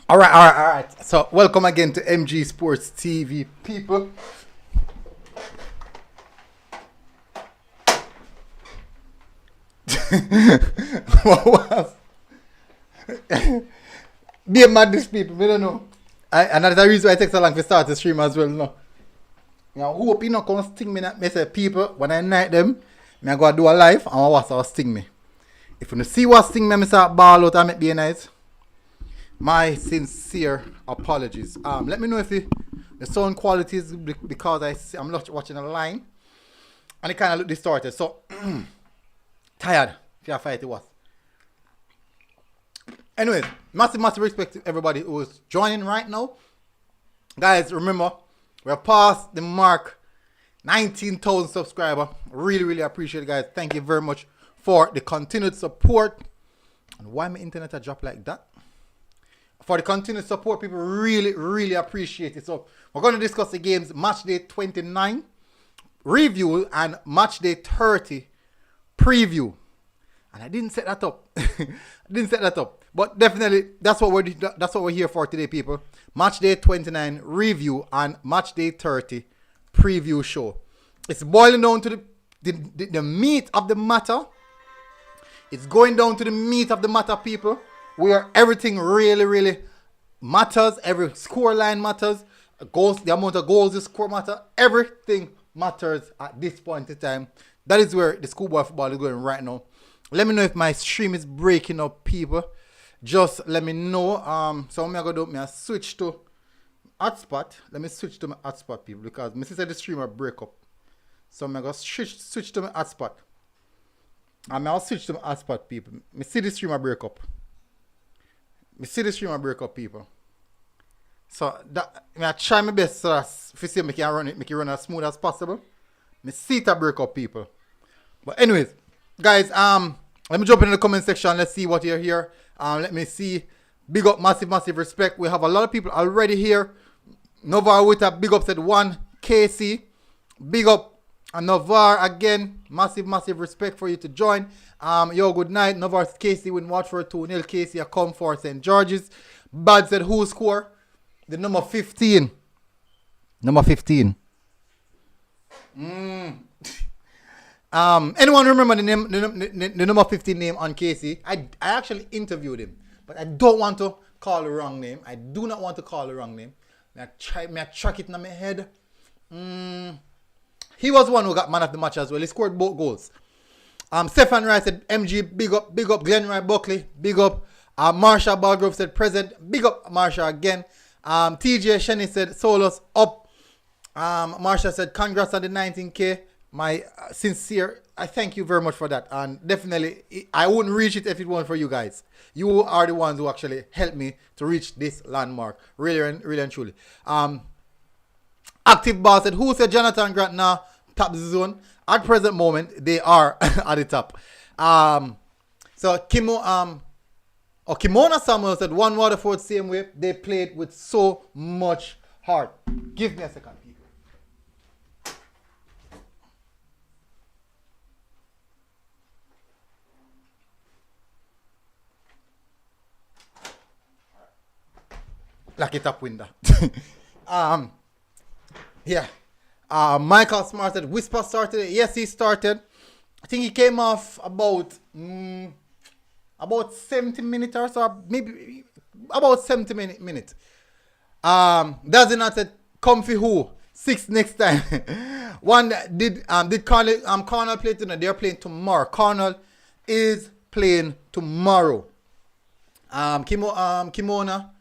All right. So, welcome again to MG Sports TV, people. What was? Be a madness, people. We don't know. And that's the reason why it takes so long to start the stream as well. No. Now, who hope you not gonna sting me? Me say, people, when I night them, me I go do a live and I watch sting me. If you see what sting me, I start ball out and make be nice. My sincere apologies. Let me know if the sound quality is because I'm not watching a line and it kind of look distorted. So tired. If you fight it was. Anyways, massive respect to everybody who is joining right now. Guys, remember we're past the mark 19,000 subscribers. Really appreciate it, guys. Thank you very much for the continued support. And why my internet a drop like that? For the continued support, people really appreciate it. So we're going to discuss the games match day 29 review and match day 30 preview. And I didn't set that up. But definitely that's what we're here for today, people. Match day 29 review and match day 30 preview show. It's boiling down to the meat of the matter. It's going down to the meat of the matter, people. Where everything really matters. Every score line matters. Goals, the amount of goals you score matter. Everything matters at this point in time. That is where the schoolboy football is going right now. Let me know if my stream is breaking up, people. Just let me know. So I'm gonna do. I switch to hotspot. Let me switch to my hotspot, people, because my sister the streamer break up. So I'm gonna switch to my hotspot. I'll switch to my hotspot, people. Me see the streamer break up. People. So that I try my best so to see make it run as smooth as possible. Me see it break up, people. But anyways, guys, let me jump in the comment section. Let's see what you're here. Let me see. Big up, massive respect. We have a lot of people already here. Novar with a big up said 1 KC. Big up Novar again. Massive respect for you to join. Yo, good night. Novar's Casey win Waterford 2-0. Casey a come for St. George's. Bad said who score? The number 15. Anyone remember the name, the number 15 name on Casey? I actually interviewed him, but I don't want to call the wrong name. I do not want to call the wrong name. I track it in my head. He was the one who got man of the match as well. He scored both goals. Stefan Rice said MG, big up Glenn Wright Buckley, big up. Marsha Balgrove said present, big up Marsha again. TJ Shenny said solos up. Marsha said congrats on the 19K. My sincere, I thank you very much for that. And definitely, I wouldn't reach it if it weren't for you guys. You are the ones who actually helped me to reach this landmark. Really and truly. Active Boss said, who said Jonathan Grant now top the zone? At present moment, they are at the top. So Kimona Samuel said, one Waterford same way. They played with so much heart. Give me a second, people. Lock it up window. Yeah. Michael Smart said Whisper started. Yes, he started. I think he came off about 70 minutes or so, maybe about 70 minutes. Does it not said comfy who 6 next time. One did Cornell play tonight? They're playing tomorrow. Cornell is playing tomorrow. Kimona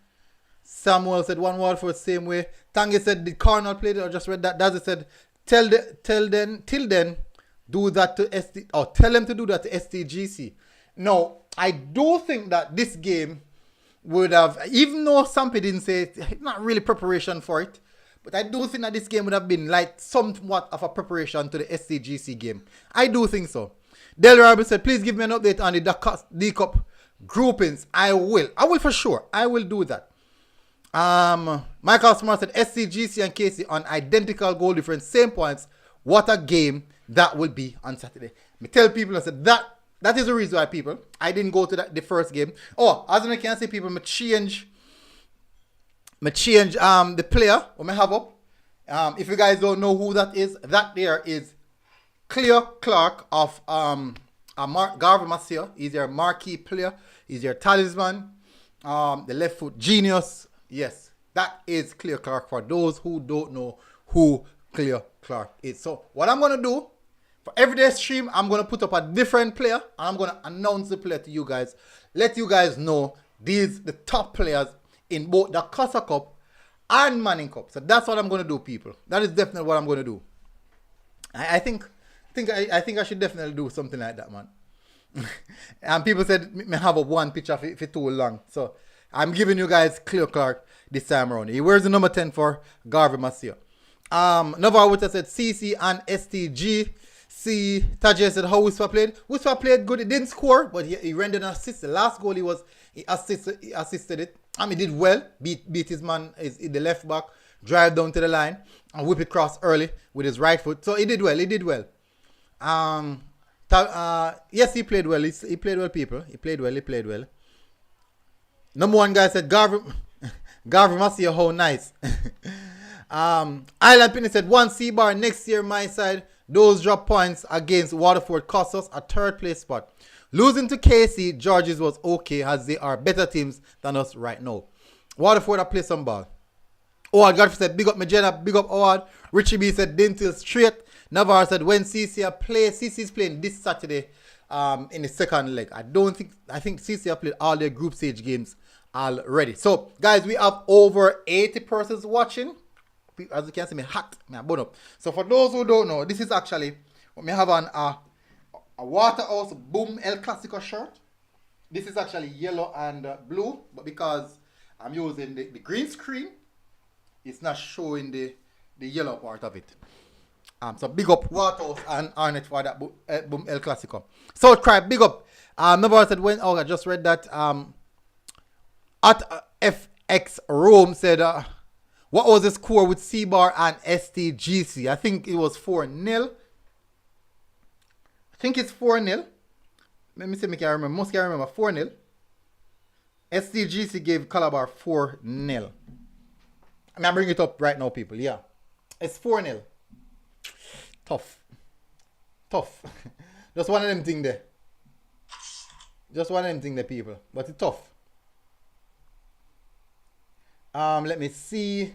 Samuel said one word for the same way. Tangi said did Cornell play it or just read that? Dazi said till then do that to ST or tell them to do that to STGC. No, I do think that this game would have, even though Sampi didn't say it's not really preparation for it, but I do think that this game would have been like somewhat of a preparation to the STGC game. I do think so. Del Rabi said, please give me an update on the D-Cup groupings. I will for sure. I will do that. Michael Smart said SCGC and KC on identical goal difference, same points. What a game that will be on Saturday. Me tell people, I said that is the reason why, people, I didn't go to the first game. Oh, as I can see, people, me change Me change the player what me have up. If you guys don't know who that is, that there is Cleo Clark of Garvey Masia. He's your marquee player. He's your talisman. The left foot genius. Yes, that is Cleo Clark for those who don't know who Cleo Clark is. So what I'm gonna do for everyday stream, I'm gonna put up a different player and I'm gonna announce the player to you guys. Let you guys know the top players in both the Casa Cup and Manning Cup. So that's what I'm gonna do, people. That is definitely what I'm gonna do. I think I should definitely do something like that, man. And people said me have a one picture if it's too long. So I'm giving you guys Cleo Clark this time around. He wears the number 10 for Garvey Masia. Navarro Witter said CC and STG. See, Tajay said how Wispa played. Wispa played good. He didn't score, but he rendered an assist. The last goal he assisted it. He did well. Beat his man in the left back, drive down to the line, and whip it cross early with his right foot. So he did well. Yes, he played well. He played well, people. He played well. Number one guy said Garvey Masia, how nice. Island Penny said 1 C-bar next year my side. Those drop points against Waterford cost us a third place spot. Losing to KC, Georges was okay as they are better teams than us right now. Waterford have played some ball. Howard Godfrey said big up Magena, big up Howard. Richie B said Dentil straight. Navarre said when CC is playing this Saturday in the second leg. I think CC have played all their group stage games already. So guys, we have over 80 persons watching. As you can see, me hot, me bun up. So for those who don't know, this is actually what me have on a Waterhouse Boom El Clasico shirt. This is actually yellow and blue, but because I'm using the green screen, it's not showing the yellow part of it. So big up Waterhouse and Arnett for that Boom El Clasico. So cry, big up. Nobody said when. Oh, I just read that. At FX Rome said. What was the score with C-Bar and STGC? I think it was 4-0. I think it's 4-0. Let me see if I can remember. Most can remember 4-0. STGC gave Calabar 4-0. I'm bringing it up right now, people. Yeah. It's 4-0. Tough. Just one of them things there. People. But it's tough. Let me see.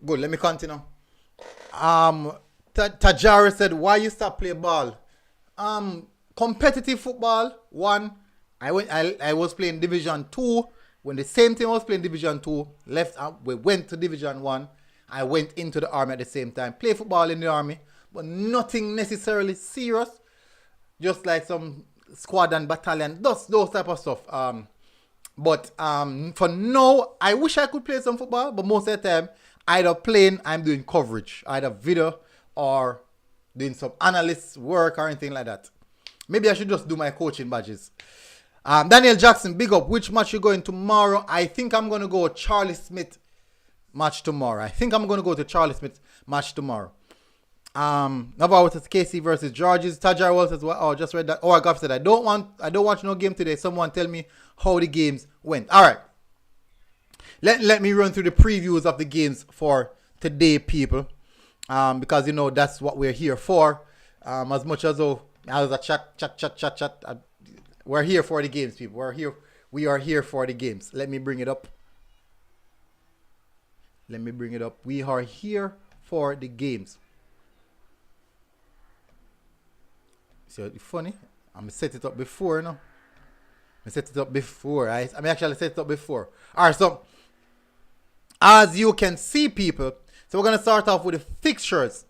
Good, let me continue. Tajara said, why you stop play ball? Competitive football, one. I was playing Division 2. When the same team was playing Division 2, we went to Division 1. I went into the army at the same time. Play football in the army, but nothing necessarily serious. Just like some squad and battalion, those type of stuff. But for now, I wish I could play some football, but most of the time, either playing, I'm doing coverage, either video or doing some analyst work or anything like that. Maybe I should just do my coaching badges. Daniel Jackson, big up. Which match you going tomorrow? I think I'm going to go Charlie Smith match tomorrow. Navarro says KC versus Georges. Tajar Wall says, well, oh, just read that. Oh, I said, I don't watch no game today. Someone tell me how the games went. All right. Let me run through the previews of the games for today, people. Because, you know, that's what we're here for. As much as a chat. We're here for the games, people. We are here for the games. Let me bring it up. We are here for the games. See what's funny? I'm set it up before, no? I actually set it up before. Alright, so as you can see, people, so we're gonna start off with the fixtures.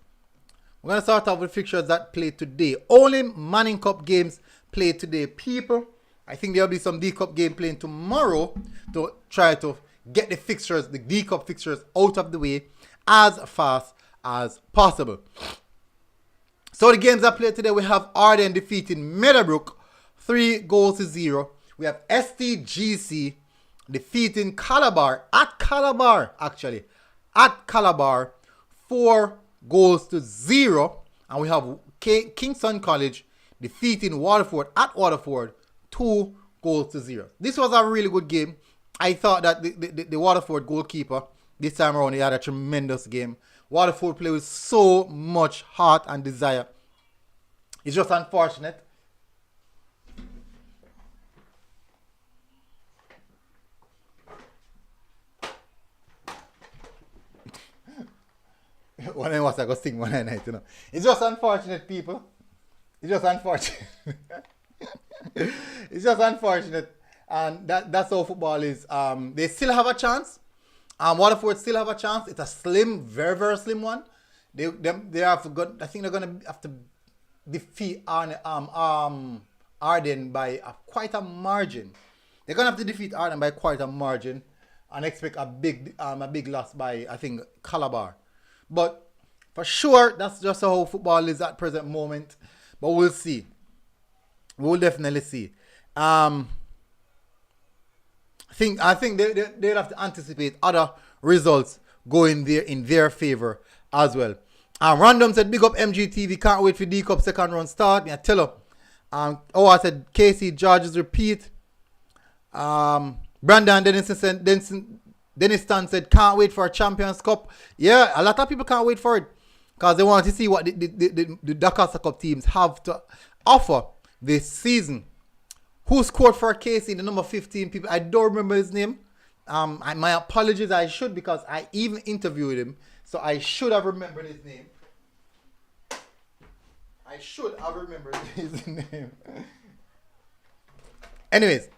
That play today. Only Manning Cup games played today, people. I think there'll be some D Cup game playing tomorrow to try to get the D Cup fixtures out of the way as fast as possible. So the games that played today, we have Arden defeating Meadowbrook 3-0. We have STGC defeating Calabar at Calabar 4-0. And we have Kingston College defeating Waterford at Waterford 2-0. This was a really good game. I thought that the Waterford goalkeeper this time around he had a tremendous game. Waterford play with so much heart and desire. It's just unfortunate. One night was I go sing one night, you know. It's just unfortunate, people. It's just unfortunate. It's just unfortunate. And that's how football is. They still have a chance. Waterford still have a chance. It's a slim, very, very slim one. They have got. I think they're gonna have to defeat Arden by quite a margin. They're gonna have to defeat Arden by quite a margin, and expect a big loss by I think Calabar. But for sure, that's just how football is at present moment. But we'll see. We'll definitely see. I think they'll have to anticipate other results going there in their favor as well. Random said, big up MGTV, can't wait for D Cup second round start. I tell her. I said, Casey George's repeat. Brandon Dennis Stan said, can't wait for a Champions Cup. Yeah, a lot of people can't wait for it. Because they want to see what the Dakar Cup teams have to offer this season. Who scored for Casey, the number 15 people? I don't remember his name. My apologies, I should, because I even interviewed him. So I should have remembered his name. I should have remembered his name. Anyways.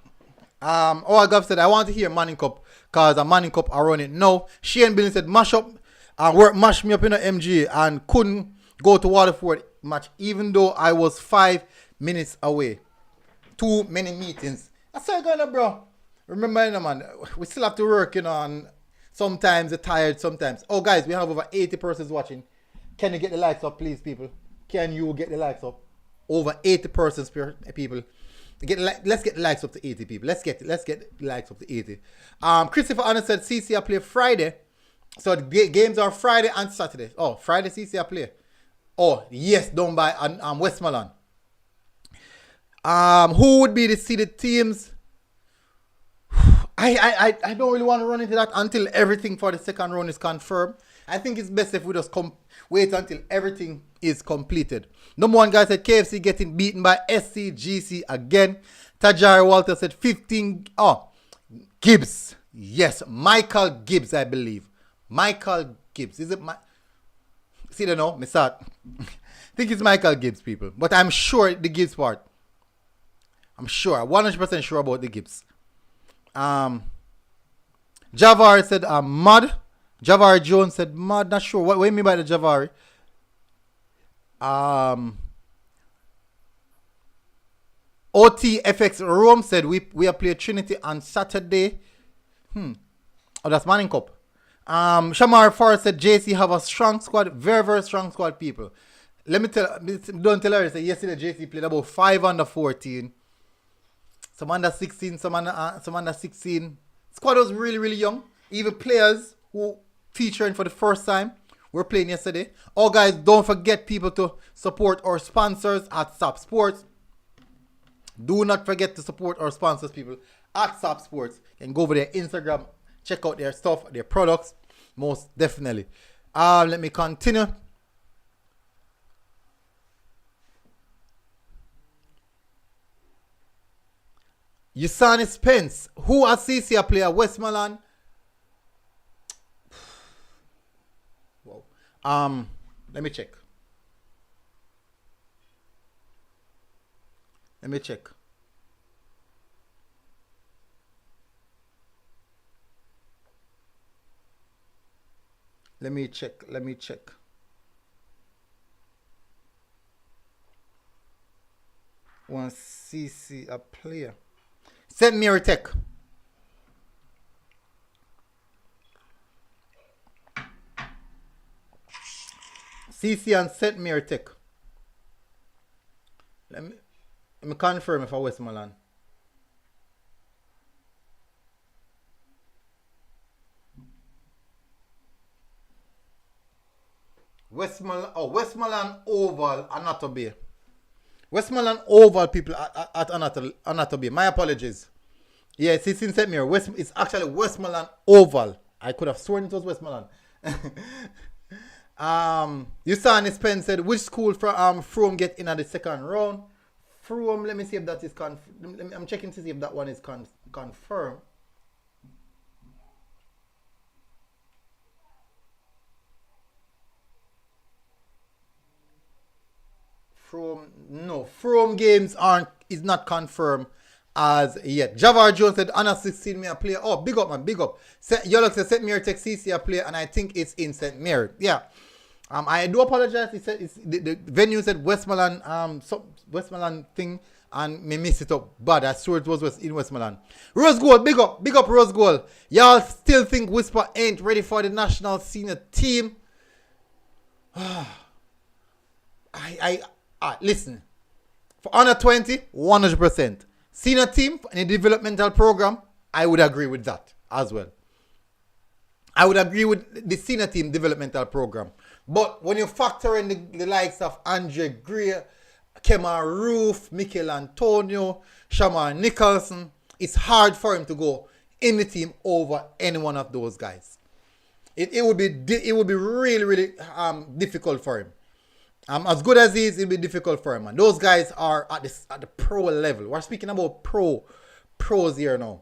Gav said, I want to hear Manning Cup. Because a Manning Cup are running. No. Shane Billy said, mash me up in the MG and couldn't go to Waterford match. Even though I was 5 minutes away. Too many meetings. I said, bro. Remember, man, we still have to work, and sometimes they're tired, sometimes. Oh, guys, we have over 80 persons watching. Can you get the likes up, please, people? Can you get the likes up? Over 80 persons, people. Let's get the likes up to 80 people. Let's get the likes up to 80. Christopher Anna said, CC I play Friday. So the games are Friday and Saturday. Oh, Friday CC I play. Oh, yes, done by Westmoreland. Who would be the seeded teams? I don't really want to run into that until everything for the second round is confirmed. I think it's best if we just wait until everything is completed. Number one guy said KFC getting beaten by SCGC again. Tajari Walter said 15. Oh, Gibbs. Yes, Michael Gibbs, I believe. Michael Gibbs. Is it my? See, they know. I think it's Michael Gibbs, people. But I'm sure the Gibbs part. I'm sure. 100% sure about the Gibbs. Javari said mud. Javari Jones said mud. Not sure. What do you mean by the Javari? OTFX Rome said we are playing Trinity on Saturday. Oh, that's Manning Cup. Shamar Forrest said JC have a strong squad. Very, very strong squad, people. Don't tell her. Say yesterday JC played about 5 under 14. Some under 16, some under 16. Squad was really, really young. Even players who featuring for the first time were playing yesterday. Oh, guys, don't forget, people, to support our sponsors at SAP Sports. Do not forget to support our sponsors, people, at SAP Sports. You can go over their Instagram, check out their stuff, their products, most definitely. Let me continue. Usani Spence, who at CC a player, Westmoreland. Wow. Let me check. Let me check. One CC a player. St. Mary Tech. CC and St. Mary Tech. Let me confirm if I Westmoreland. Westmoreland Oval, Anato Bay. Westmoreland Oval, people, at Anato Bay. My apologies. Yes, it's in St. Mary. It's actually Westmoreland Oval. I could have sworn it was Westmoreland. Usani Spence said, which school from Frome get in at the second round? Frome, let me see if that is confirmed. I'm checking to see if that one is confirmed. Frome games is not confirmed as yet. Javar Jones said, Anna 16 me a player. Oh, big up, man, big up. Yolok said, St. Mary Texas a player, and I think it's in St. Mary. Yeah. I do apologize. He said the venue said Westmoreland, Westmoreland thing, and me miss it up. But I swear it was in Westmoreland. Rose Gold, big up Rose Gold. Y'all still think Whisper ain't ready for the national senior team? Listen. For under 20, 100%. Senior team in a developmental program, I would agree with that as well. I would agree with the senior team developmental program. But when you factor in the likes of Andre Gray, Kemar Roof, Mikel Antonio, Shamar Nicholson, it's hard for him to go in the team over any one of those guys. It would be really, really difficult for him. As good as he is, it'll be difficult for him. And those guys are at the pro level. We're speaking about pros here now.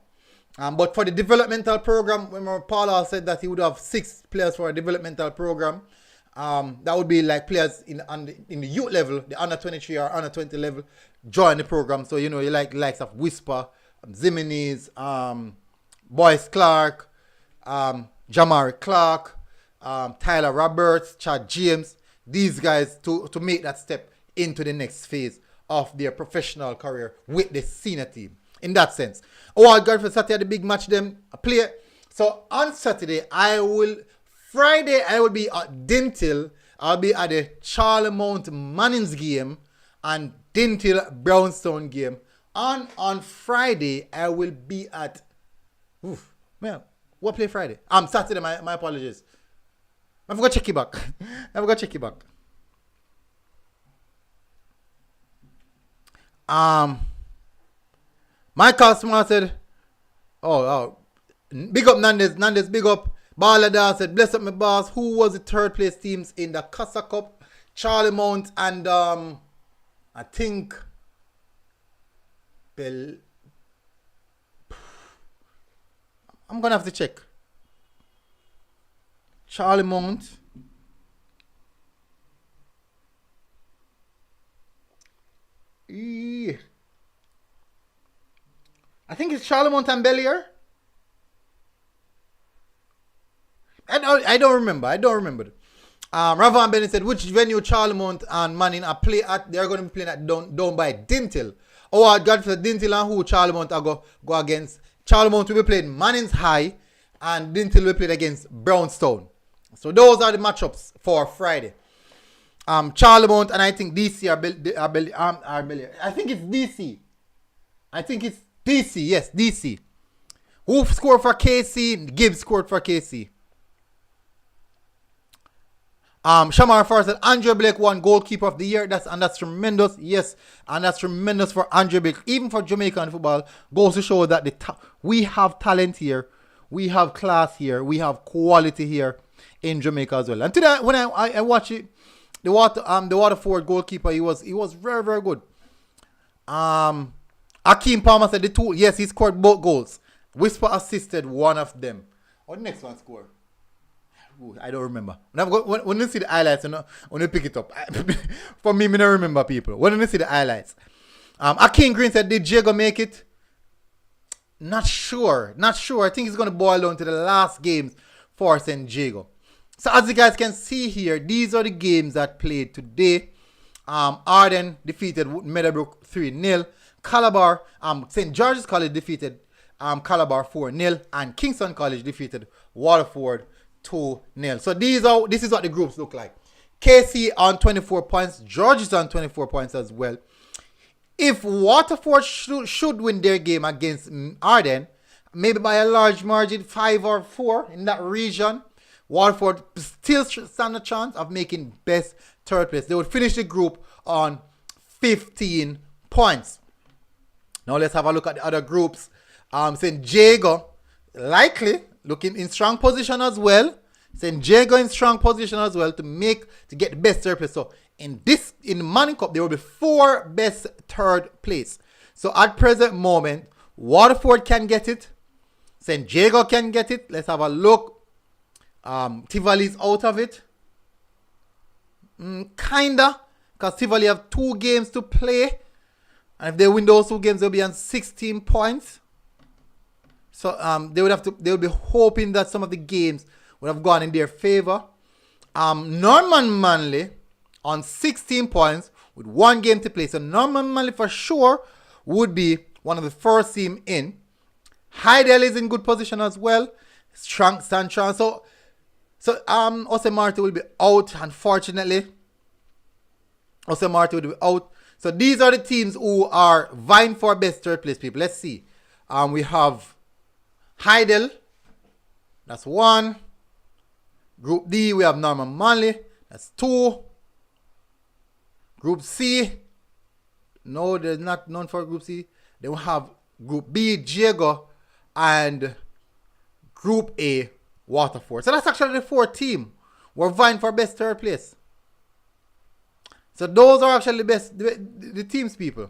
But for the developmental program, remember Paul said that he would have 6 players for a developmental program. That would be like players in the youth level, the under 23 or under 20 level, join the program. So you like likes of Whisper, Ziminis, Boyce Clark, Jamari Clark, Tyler Roberts, Chad James. These guys to make that step into the next phase of their professional career with the senior team. In that sense. Oh, God, for Saturday, the big match them play. So on Saturday, Friday, I will be at Dintil. I'll be at the Charlemont Mannings game and Dintil Brownstone game. On Friday, I will be at... what play Friday? Saturday, my apologies. I forgot to check it back. Michael Smart said, big up Nandes, big up. Balladar said, bless up my boss. Who was the third place teams in the Casa Cup? Charlemont and I think I'm gonna have to check. Charlemont. I think it's Charlemont and Bellier. I don't remember. Ravan Bennett said, which venue Charlemont and Manning are play at? They're going to be playing at down by Dintil. Oh, God, for Dintil and who Charlemont are go against. Charlemont will be playing Manning's High and Dintil will be played against Brownstone. So those are the matchups for Friday. Charlemont and I think DC are Bellier. I think it's DC. Yes, DC. Who scored for KC? Gibbs scored for KC. Shamar Forrest said Andre Blake won goalkeeper of the year. That's tremendous. Yes, and that's tremendous for Andre Blake. Even for Jamaican football, goes to show that we have talent here, we have class here, we have quality here in Jamaica as well. And today, when I watch it, the Waterford goalkeeper, he was very, very good. Akeem Palmer said he scored both goals. Whisper assisted one of them. What the next one score? Ooh, I don't remember. When you see the highlights, when you pick it up. For me, I don't remember people. When you see the highlights. Akeem Green said, did Jago make it? Not sure. I think it's going to boil down to the last games for St. Jago. So as you guys can see here, these are the games that played today. Arden defeated Meadowbrook 3-0. Calabar, St. George's College defeated Calabar 4-0. And Kingston College defeated Waterford 2-0. So this is what the groups look like. KC on 24 points. George is on 24 points as well. If Waterford should win their game against Arden, maybe by a large margin, 5 or 4 in that region, Waterford still stand a chance of making best third place. They would finish the group on 15 points. Now let's have a look at the other groups. St. Jago, likely looking in strong position as well. St. Jago in strong position as well to get the best third place. So in the Manning Cup, there will be 4 best third place. So at present moment, Waterford can get it. St. Jago can get it. Let's have a look. Tivoli's out of it. Kinda. Because Tivoli have 2 games to play. And if they win those 2 games, they'll be on 16 points. So they would be hoping that some of the games would have gone in their favor. Norman Manley on 16 points with 1 game to play. So Norman Manley for sure would be one of the first team in. Heidel is in good position as well. Strong. So Ose Marti will be out, unfortunately. Ose Marti will be out. So these are the teams who are vying for best third place, people. Let's see. We have Heidel. That's 1. Group D, we have Norman Manley. That's 2. Group C. No, there's none for Group C. Then we have Group B, Jago, and Group A, Waterford. So that's actually the 4 team. We're vying for best third place. So those are actually the teams, people.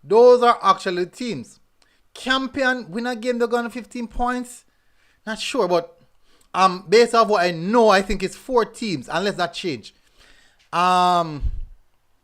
Those are actually the teams. Campion win a game, they're going to 15 points. Not sure, but based off what I know, I think it's 4 teams, unless that change. Del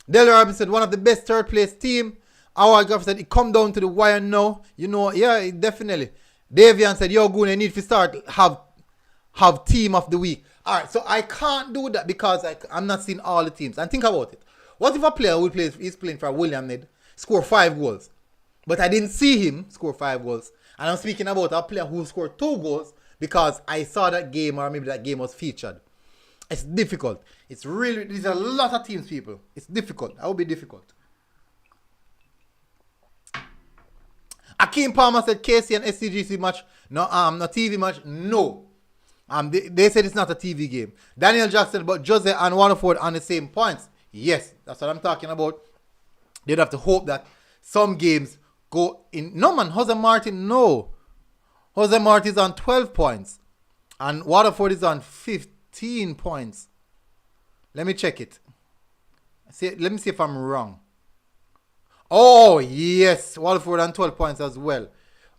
Robinson, one of the best third place team. Our governor said it come down to the wire now. You know, yeah, definitely. Davian said, yo, Goon, I need to start have team of the week. Alright, so I can't do that because I'm not seeing all the teams. And think about it. What if a player who is playing for William Ned score 5 goals? But I didn't see him score 5 goals. And I'm speaking about a player who scored 2 goals because I saw that game, or maybe that game was featured. It's difficult. There's a lot of teams, people. It's difficult. That would be difficult. Akeem Palmer said KC and SCGC match. No, not TV match. No. They said it's not a TV game. Daniel Jackson, but Jose and Waterford on the same points. Yes, that's what I'm talking about. They'd have to hope that some games go in. No, man, Jose Martin, no. Jose Martin is on 12 points. And Waterford is on 15 points. Let me check it. Let me see if I'm wrong. Oh, yes. Waterford on 12 points as well.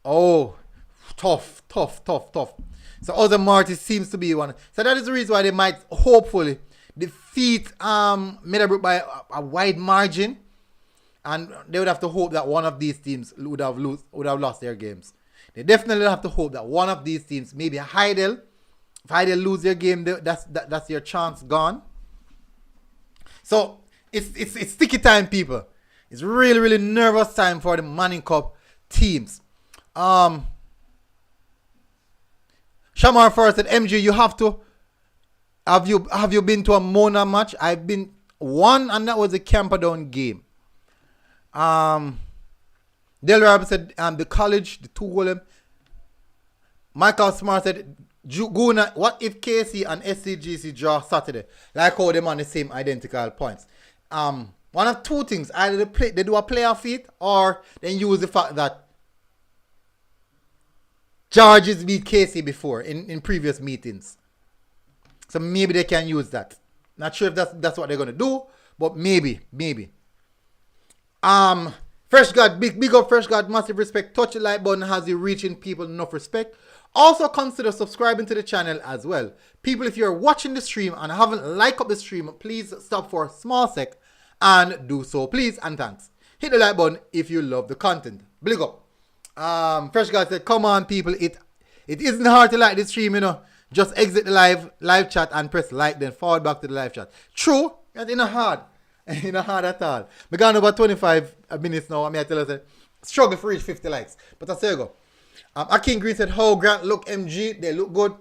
Oh, tough. So Jose Martin seems to be one. So that is the reason why they might hopefully defeat Meadowbrook by a wide margin. And they would have to hope that one of these teams would have lost their games. They definitely have to hope that one of these teams, maybe Heidel, if Heidel lose their game, that's their chance gone. So it's sticky time, people. It's really, really nervous time for the Manning Cup teams. Shamar first said, MG, you have to. Have you been to a Mona match? I've been one, and that was a Camperdown game. Del Rob said, the college, the 2 goal. Michael Smart said, Guna, what if KC and SCGC draw Saturday? Like how them on the same identical points. One of 2 things. Either they do a playoff feat, or then use the fact that Georges beat KC before in previous meetings. So maybe they can use that. Not sure if that's what they're going to do, but maybe. Fresh God, big up Fresh God, massive respect. Touch the like button as you reaching people enough respect. Also consider subscribing to the channel as well. People, if you're watching the stream and haven't liked up the stream, please stop for a small sec and do so, please, and thanks. Hit the like button if you love the content. Big up. Fresh God said, come on people, it isn't hard to like the stream, you know. Just exit the live chat and press like, then forward back to the live chat. True, it's not hard. It's not hard at all. We got about 25 minutes now. I mean, I tell you, struggle for reach 50 likes. But that's there you go. Akin Green said, how Grant look MG, they look good.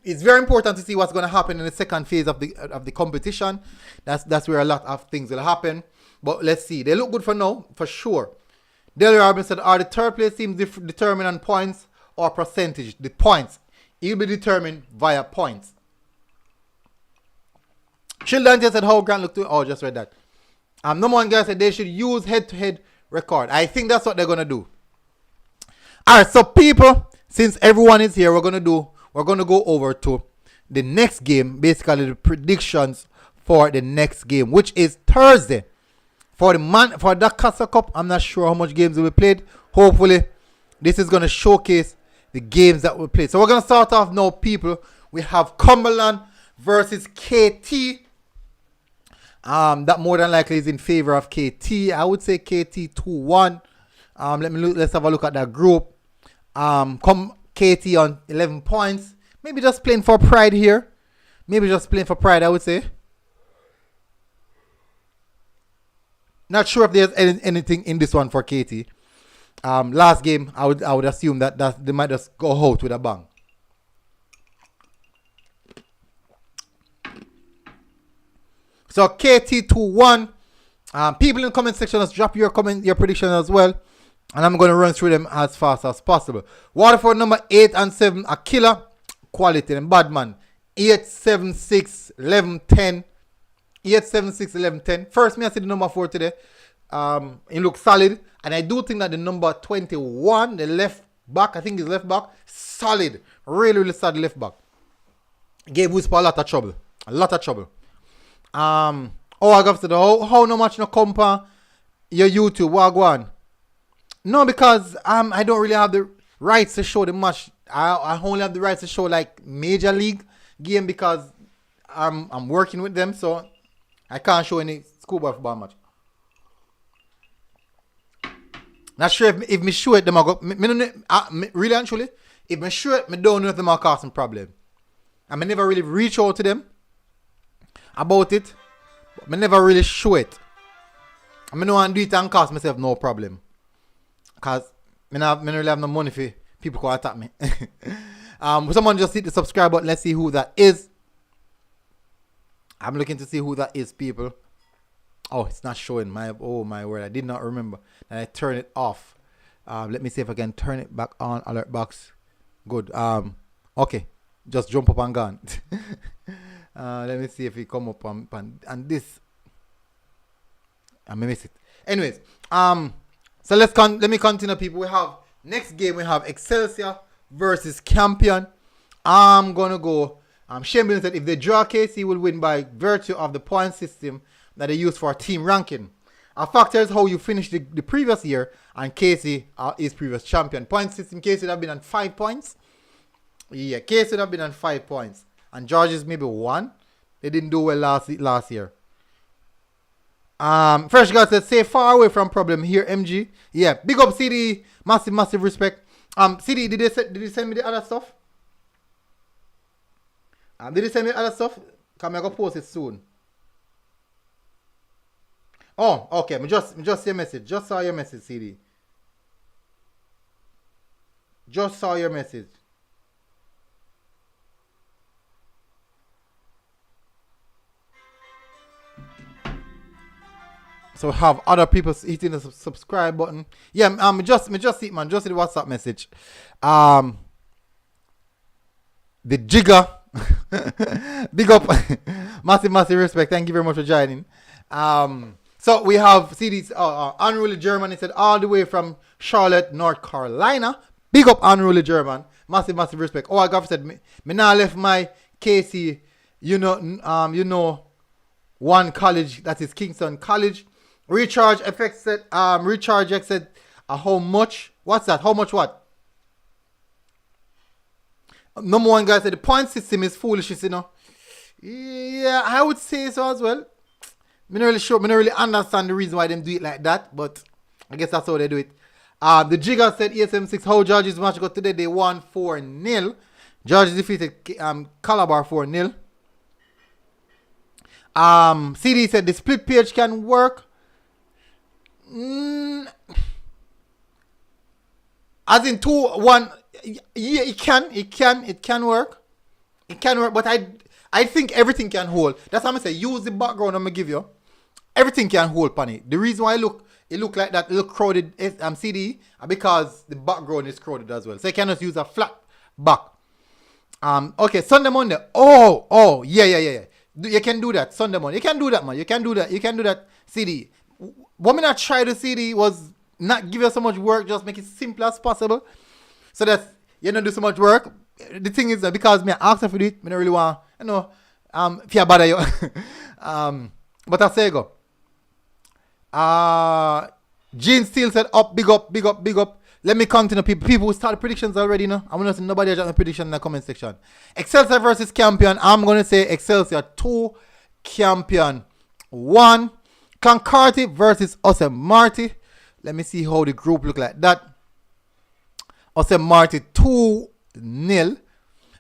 It's very important to see what's going to happen in the second phase of the competition. That's where a lot of things will happen. But let's see. They look good for now, for sure. Delry Robinson said, are the third place teams determined on points or percentage? The points. It will be determined via points. Children said, how Grant looked to... Oh, just read that. Number one guy said they should use head-to-head record. I think that's what they're gonna do. All right, so people, since everyone is here, we're gonna go over to the next game, basically the predictions for the next game, which is Thursday for the Casa Cup. I'm not sure how much games will be played. Hopefully, this is gonna showcase the games that we play. So we're gonna start off now, people. We have Cumberland versus KT. That more than likely is in favor of KT. I would say KT 2-1. Let's have a look at that group. KT on 11 points. Maybe just playing for pride here. I would say. Not sure if there's anything in this one for KT. Last game, I would assume that they might just go out with a bang. So KT 2-1. People in the comment section, just drop your prediction as well. And I'm going to run through them as fast as possible. Waterford number 8 and 7, a killer. Quality and bad man. 8-7-6, 11-10. 8-7-6, 11-10. First, I see the number 4 today. It looks solid. And I do think that the number 21, the left back, I think it's left back, solid. Really, really solid left back. Gave Whisper a lot of trouble. I got to the how no much no compare your YouTube, Wagwan. No, because I don't really have the rights to show the match. I only have the rights to show like major league game because I'm working with them, so I can't show any Schoolboy football match. Not sure if me show it, them I go. Really actually, if me show it, me don't know if them are causing problem. I never really reach out to them about it, but me never really show it. I know I do it and cost myself no problem. Cause I don't really have no money for people who attack me. Someone just hit the subscribe button. Let's see who that is. I'm looking to see who that is, people. Oh, it's not showing. My word, I did not remember. And I turn it off. Let me see if I can turn it back on. Alert box. Good. Okay. Just jump up and gone. Let me see if it come up and this. I may miss it. Anyways, so let me continue, people. We have next game. We have Excelsior versus Campion. I'm gonna go. Shane said if they draw, KC will win by virtue of the point system that they use for team ranking. A factor is how you finished the previous year, and KC is previous champion. Point system, KC would have been on 5 points. Yeah, KC would have been on 5 points, and George's maybe 1. They didn't do well last year. Fresh guy said, stay far away from problem here, MG. Yeah, big up CD, massive respect. CD, did he send me the other stuff? Did he send me the other stuff? Come I go post it soon. Oh, okay. Me just see your message. Just saw your message, CD. Just saw your message. So have other people hitting the subscribe button. Yeah, me just see it, man. Just see the WhatsApp message. The jigger. Big up. massive respect. Thank you very much for joining. So we have CD's Unruly German. He said all the way from Charlotte, North Carolina. Big up Unruly German. Massive respect. Oh, I got said me now left my KC. You know, one college, that is Kingston College. Recharge effect said Recharge X said how much? What's that? How much what? Number one guy said the point system is foolish, you know. Yeah, I would say so as well. I'm not really sure. I don't really understand the reason why they do it like that, but I guess that's how they do it. The Jigger said ESM6, how George's match got today? They won 4-0. George defeated Calabar 4-0. CD said the split page can work. As in 2-1, yeah, it can work. It can work, but I think everything can hold. That's how I say use the background I'm gonna give you. Everything can hold, Panny. The reason why it look like that, it look crowded CD because the background is crowded as well. So you cannot use a flat back. Okay, Sunday Monday. Oh, yeah. You can do that Sunday morning. You can do that, man. You can do that. You can do that, CD. What me not try to CD was not give you so much work, just make it simple as possible. So that you don't do so much work. The thing is that because me ask for it, I don't really want, if you bother you. But I say go. Gene Steele said up, big up, big up, big up. Let me continue, people. People who started predictions already, no? I'm going to say nobody has done a prediction in the comment section. Excelsior versus Campion. I'm going to say Excelsior 2, Campion 1. Clancarty versus Osem Marty. Let me see how the group look like that. Osem Marty 2-0.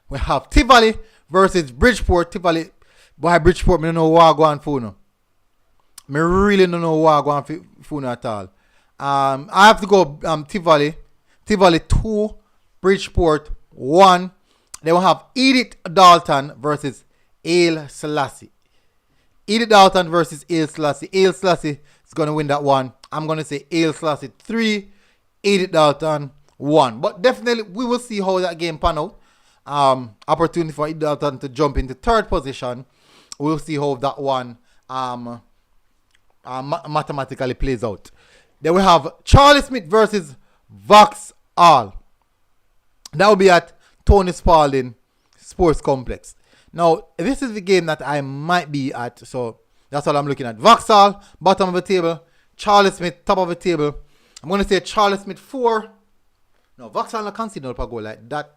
We have Tivoli versus Bridgeport. Tivoli, boy, Bridgeport, I don't know what I go on for no. I really don't know what I go on for no at all. I have to go Tivoli 2, Bridgeport 1. Then we have Edith Dalton versus Ale Selassie. Edith Dalton versus Ale Selassie. Ale Selassie is going to win that one. I'm going to say Ale Selassie 3, Edith Dalton 1. But definitely we will see how that game pan out. Opportunity for Edith Dalton to jump into third position. We'll see how that one mathematically plays out. Then we have Charlie Smith versus Vauxhall. That will be at Tony Spalding Sports Complex. Now, this is the game that I might be at, so that's all I'm looking at. Vauxhall, bottom of the table. Charlie Smith, top of the table. I'm going to say Charlie Smith 4. No, Vauxhall I can't see no goal like that.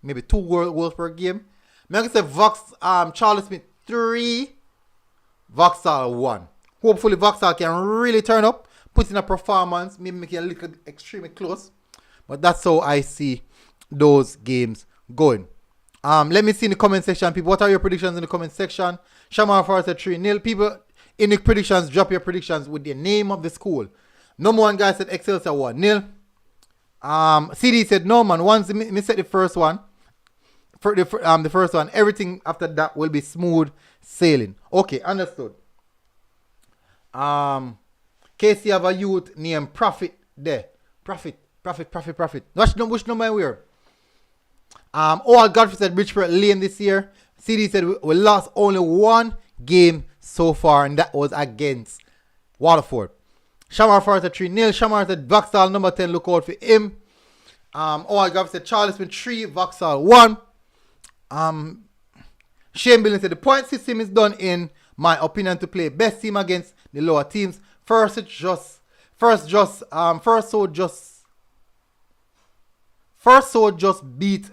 Maybe 2 goals per game. I'm going to say Charlie Smith 3. Vauxhall 1. Hopefully Vauxhall can really turn up. Put in a performance, maybe make it a little extremely close. But that's how I see those games going. Let me see in the comment section, people. What are your predictions in the comment section? Shamar Forrest said 3-0. People, in the predictions, drop your predictions with the name of the school. Number one guy said Excelsior 1-0. CD said no, man. Once me set the first one, for the first one, everything after that will be smooth sailing. Okay, understood. Casey have a youth named Profit there. Profit. Which number we are? All Godfrey said Bridgeport lame this year. CD said we lost only one game so far, and that was against Waterford. Shamar Forrest said 3-0. Shamar said Vauxhall number 10, look out for him. All Godfrey said Charlie Smith 3, Vauxhall 1. Shane Billings said the point system is done in my opinion to play best team against the lower teams. First just beat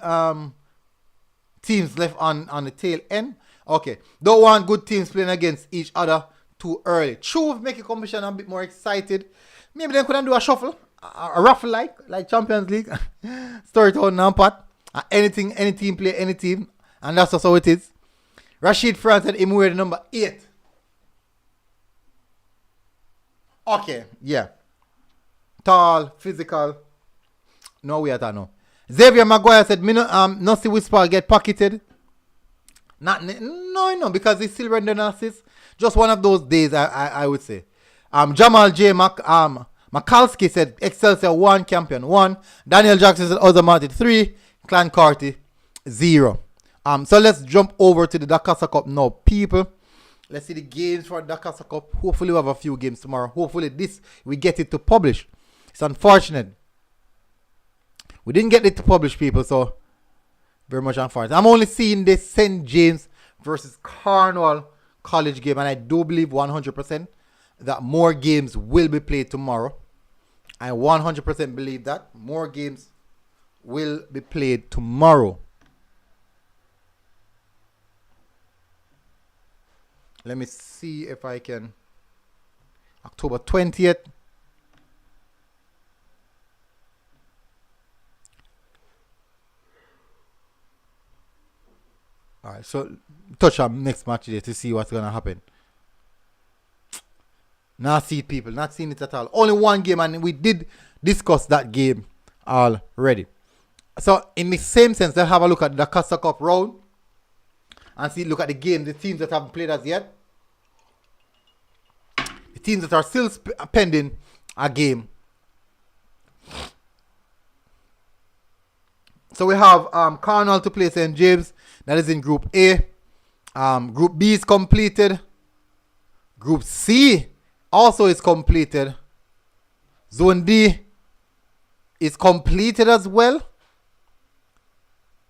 teams left on the tail end. Okay. Don't want good teams playing against each other too early. True, make a competition a bit more excited. Maybe they couldn't do a shuffle. A raffle like Champions League. Storytown and Pat. Any team play any team. And that's just how it is. Rashid France said him wear the number 8. Okay, yeah. Tall, physical. No way at all, no. Xavier Maguire said, me no see Whisper get pocketed. No, because he's still rendering assist. Just one of those days, I would say. Jamal J. Makalski said, Excelsior 1, Campion 1. Daniel Jackson said, Ozamati 3. Clancarty 0. So let's jump over to the Dakasa Cup now, people. Let's see the games for the Dakasa Cup. Hopefully we have a few games tomorrow. Hopefully we get it to publish. It's unfortunate. We didn't get it to publish, people, so very much unfortunate. I'm only seeing the St. James versus Cornwall College game, and I do believe 100% that more games will be played tomorrow. I 100% believe that more games will be played tomorrow. Let me see if I can. October 20th. Alright, so touch on next match today to see what's going to happen. Not see it, people. Not seeing it at all. Only one game, and we did discuss that game already. So, in the same sense, let's have a look at the Casa Cup round. And see, look at the game, the teams that haven't played as yet. The teams that are still pending a game. So we have Cornwall to play St. James. That is in Group A. Group B is completed. Group C also is completed. Zone D is completed as well.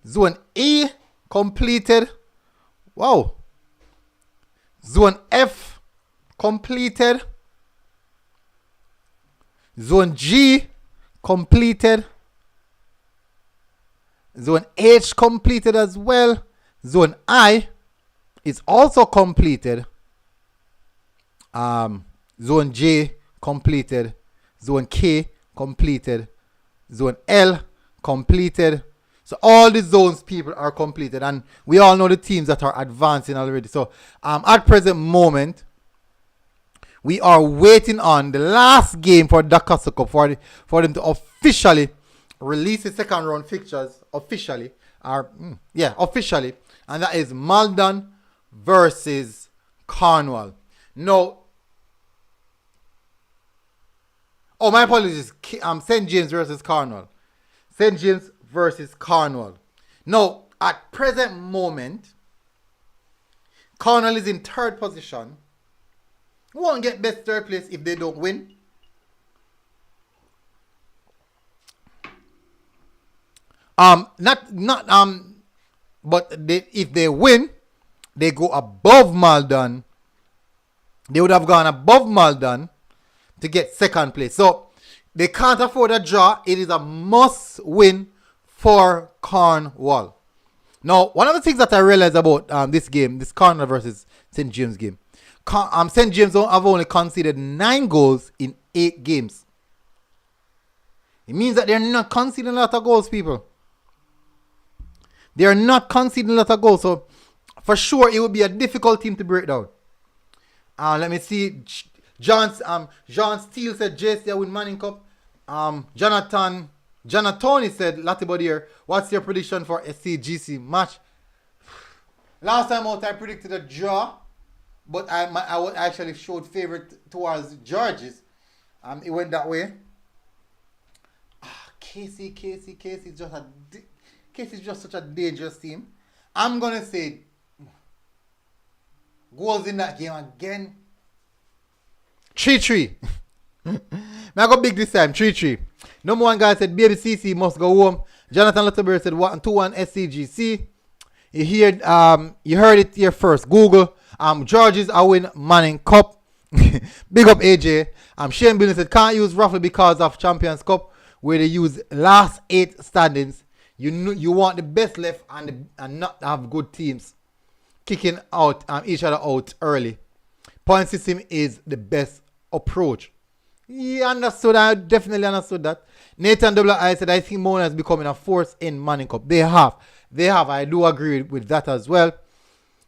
Zone E completed. Wow. Zone F completed. Zone G completed. Zone H completed as well. Zone I is also completed. Zone J completed. Zone K completed. Zone L completed. So all the zones, people, are completed, and we all know the teams that are advancing already. So at present moment, we are waiting on the last game for Dakar Cup for them to officially release the second round fixtures officially, officially, and that is Maldon versus Cornwall. No. Oh, my apologies. St. James versus Cornwall. St. James versus Cornwall. Now, at present moment, Cornwall is in third position. Won't get best third place if they don't win. If they win, they go above Maldon. They would have gone above Maldon to get second place. So they can't afford a draw. It is a must win for Cornwall. Now, one of the things that I realized about this game, this Cornwall versus St. James game, St. James have only conceded 9 goals in 8 games. It means that they're not conceding a lot of goals, people. They are not conceding a lot of goals. So, for sure, it would be a difficult team to break down. Let me see. John Steele said JC win Manning Cup. Jonathan said Latibodier, what's your prediction for SCGC match? Last time out, I predicted a draw, but I actually showed favorite towards George's. It went that way. Casey is just such a dangerous team. I'm gonna say goals in that game again. 3-3. I got big this time. 3-3. Number one guy said Baby CC must go home. Jonathan Lutterberry said 2-1 SCGC. You heard it here first. Google. George's I win Manning Cup. Big up AJ. Shane Billy said can't use roughly because of Champions Cup where they use last 8 standings. You want the best left and not have good teams kicking out each other out early. Point system is the best approach. Yeah, understood. I definitely understood that. Nathan WI said I think Mona is becoming a force in Manning Cup. They have. I do agree with that as well.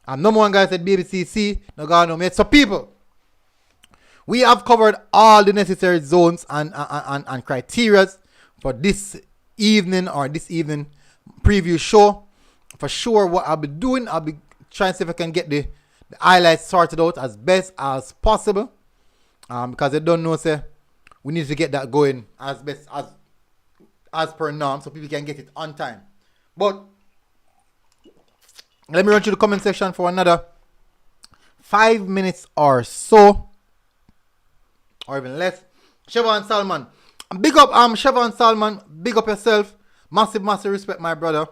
Number one guy said BBCC. No God no mate. So people, we have covered all the necessary zones and criteria for this evening preview show. For sure, what I'll be doing, I'll be trying to see if I can get the highlights sorted out as best as possible. Because I don't know, say we need to get that going as best as per norm so people can get it on time. But let me run through the comment section for another 5 minutes or so, or even less. Chevron Salman, big up Chevron Salman, big up yourself. Massive respect, my brother.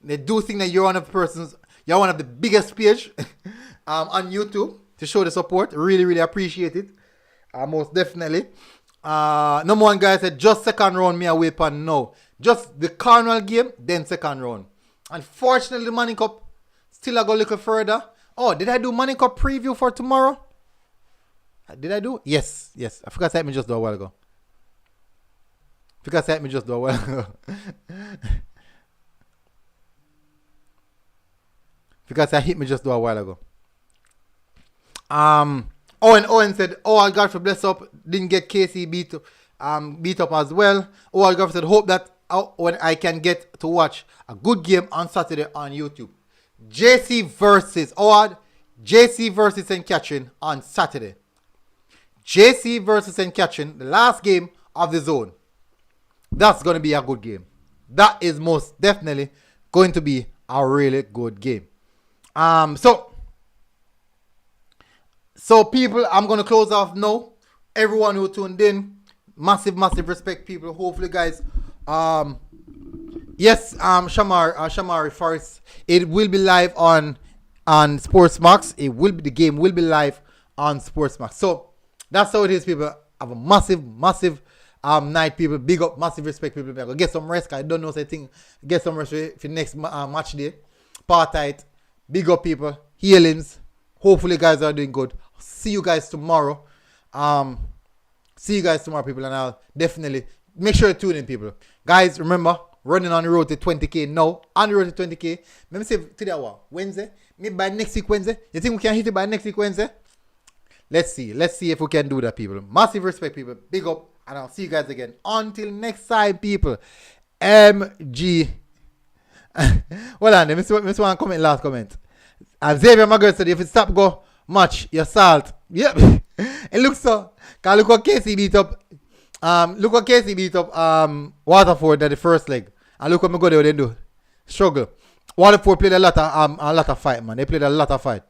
They do think that you're one of the biggest page on YouTube to show the support. Really appreciate it. Most definitely. Number one guy said just second round me away pan now. Just the Cornwall game, then second round. Unfortunately, the Manning Cup still I go a little further. Oh, did I do Manning Cup preview for tomorrow? Did I do? Yes. I forgot to hit me just a while ago. Owen said, I got for bless up, didn't get KC beat up as well. Godfrey said, hope that when I can get to watch a good game on Saturday on YouTube. JC versus St. Catherine on Saturday. JC versus St. Catherine, the last game of the zone. That's going to be a good game. That is most definitely going to be a really good game. So people, I'm gonna close off now. Everyone who tuned in, massive respect, people. Hopefully, guys. Yes, Shamari Forest. It will be live on Sportsmax. The game will be live on Sportsmax. So that's how it is, people. Have a massive night, people. Big up, massive respect, people. I'm gonna get some rest. I don't know anything. Get some rest for next match day. Part tight. Big up, people. Healings. Hopefully, guys are doing good. See you guys tomorrow. People, and I'll definitely make sure you tune in, people. Guys, remember, running on the road to 20k now. On the road to 20k. Let me say today, Wednesday. Maybe by next week, Wednesday. You think we can hit it by next week, Wednesday? Let's see if we can do that, people. Massive respect, people. Big up, and I'll see you guys again. Until next time, people. MG. Hold on, let me see one comment, last comment. Xavier Magard said, if it stop go match, your salt. Yep. It looks so. Cause look what Casey beat up. Waterford at the first leg. And look what me go there, they do. Struggle. Waterford played a lot of fight, man. They played a lot of fight.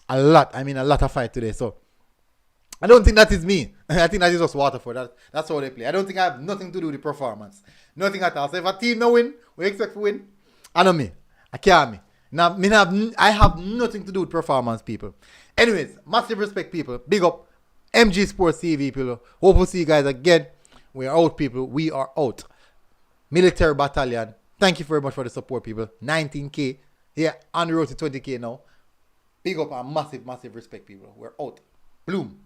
A lot of fight today. So I don't think that is me. I think that is just Waterford. That's how they play. I don't think I have nothing to do with the performance. Nothing at all. So if a team no win, we expect to win. I know me. I can't me. Now, I have nothing to do with performance, people. Anyways, massive respect, people. Big up MG Sports TV, people. Hope we'll see you guys again. We are out, people. We are out. Military Battalion. Thank you very much for the support, people. 19k. Yeah, on the road to 20k now. Big up and massive respect, people. We're out. Bloom.